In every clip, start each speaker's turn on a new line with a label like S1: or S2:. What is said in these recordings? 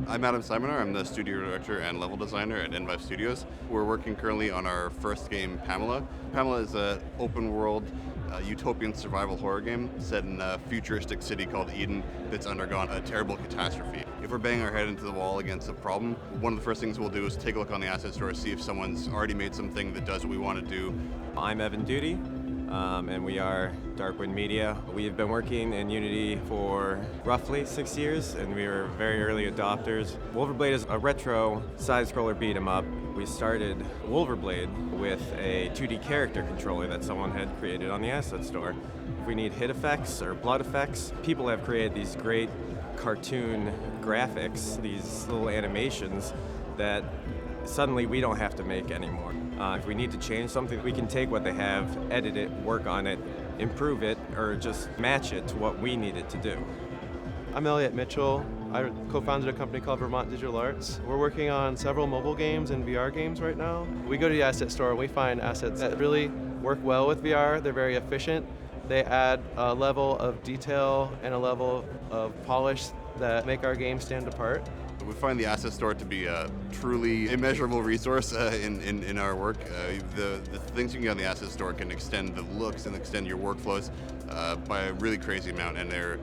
S1: I'm Adam Simonar. I'm the studio director and level designer at NVYVE Studios. We're working currently on our first game, P.A.M.E.L.A. P.A.M.E.L.A. is an open world utopian survival horror game set in a futuristic city called Eden that's undergone a terrible catastrophe. If we're banging our head into the wall against a problem, one of the first things we'll do is take a look on the asset store, see if someone's already made something that does what we want to do.
S2: I'm Evan Doody, and we are Darkwind Media. We've been working in Unity for roughly 6 years, and we were very early adopters. Wulverblade is a retro side-scroller beat-em-up. We started Wulverblade with a 2D character controller that someone had created on the asset store. If we need hit effects or blood effects, people have created these great cartoon graphics, these little animations that suddenly we don't have to make anymore. If we need to change something, we can take what they have, edit it, work on it, improve it, or just match it to what we need it to do.
S3: I'm Elliott Mitchell. I co-founded a company called Vermont Digital Arts. We're working on several mobile games and VR games right now. We go to the asset store and we find assets that really work well with VR. They're very efficient. They add a level of detail and a level of polish that make our game stand apart.
S1: We find the asset store to be a truly immeasurable resource in our work. The things you can get on the asset store can extend the looks and extend your workflows by a really crazy amount, and they're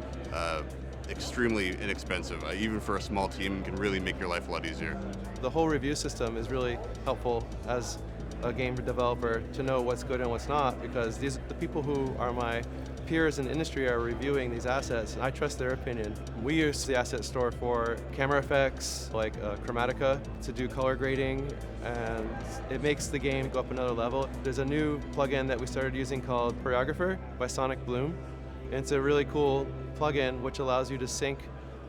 S1: extremely inexpensive. Even for a small team, can really make your life a lot easier.
S3: The whole review system is really helpful as a game developer to know what's good and what's not, because the people who are my peers in the industry are reviewing these assets, and I trust their opinion. We use the asset store for camera effects like CHROMATICA to do color grading, and it makes the game go up another level. There's a new plugin that we started using called Choreographer by Sonic Bloom. And it's a really cool plugin which allows you to sync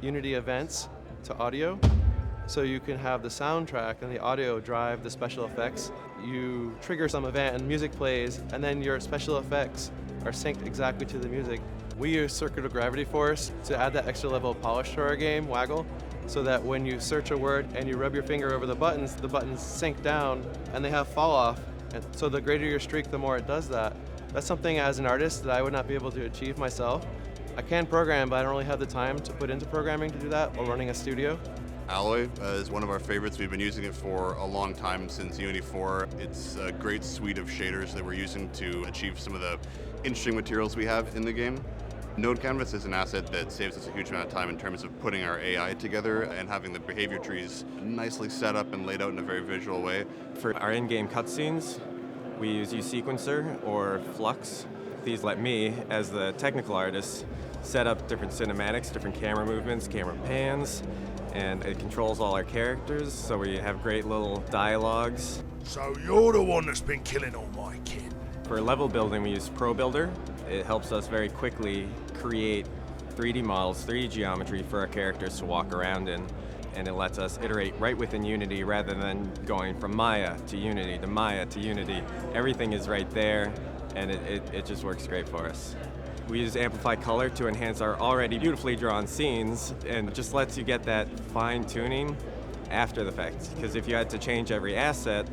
S3: Unity events to audio, so you can have the soundtrack and the audio drive the special effects. You trigger some event and music plays, and then your special effects are synced exactly to the music. We use circular gravity force to add that extra level of polish to our game, Waggle, so that when you search a word and you rub your finger over the buttons sync down and they have fall off. And so the greater your streak, the more it does that. That's something as an artist that I would not be able to achieve myself. I can program, but I don't really have the time to put into programming to do that while running a studio.
S1: Alloy is one of our favorites. We've been using it for a long time, since Unity 4. It's a great suite of shaders that we're using to achieve some of the interesting materials we have in the game. NODECANVAS is an asset that saves us a huge amount of time in terms of putting our AI together and having the behavior trees nicely set up and laid out in a very visual way.
S2: For our in-game cutscenes, we use USequencer or Flux. These let me, as the technical artist, set up different cinematics, different camera movements, camera pans, and it controls all our characters, so we have great little dialogues.
S4: So you're the one that's been killing all my kin.
S2: For level building, we use Pro Builder. It helps us very quickly create 3D models, 3D geometry for our characters to walk around in, and it lets us iterate right within Unity rather than going from Maya to Unity to Maya to Unity. Everything is right there, and it just works great for us. We use Amplify Color to enhance our already beautifully drawn scenes, and it just lets you get that fine-tuning after the fact. Because if you had to change every asset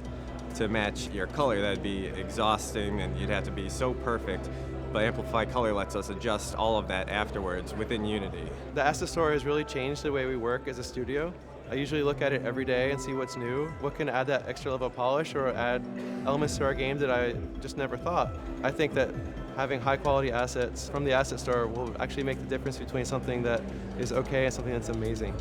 S2: to match your color, that'd be exhausting and you'd have to be so perfect. But Amplify Color lets us adjust all of that afterwards within Unity.
S3: The asset store has really changed the way we work as a studio. I usually look at it every day and see what's new, what can add that extra level of polish or add elements to our game that I just never thought. I think that having high quality assets from the asset store will actually make the difference between something that is okay and something that's amazing.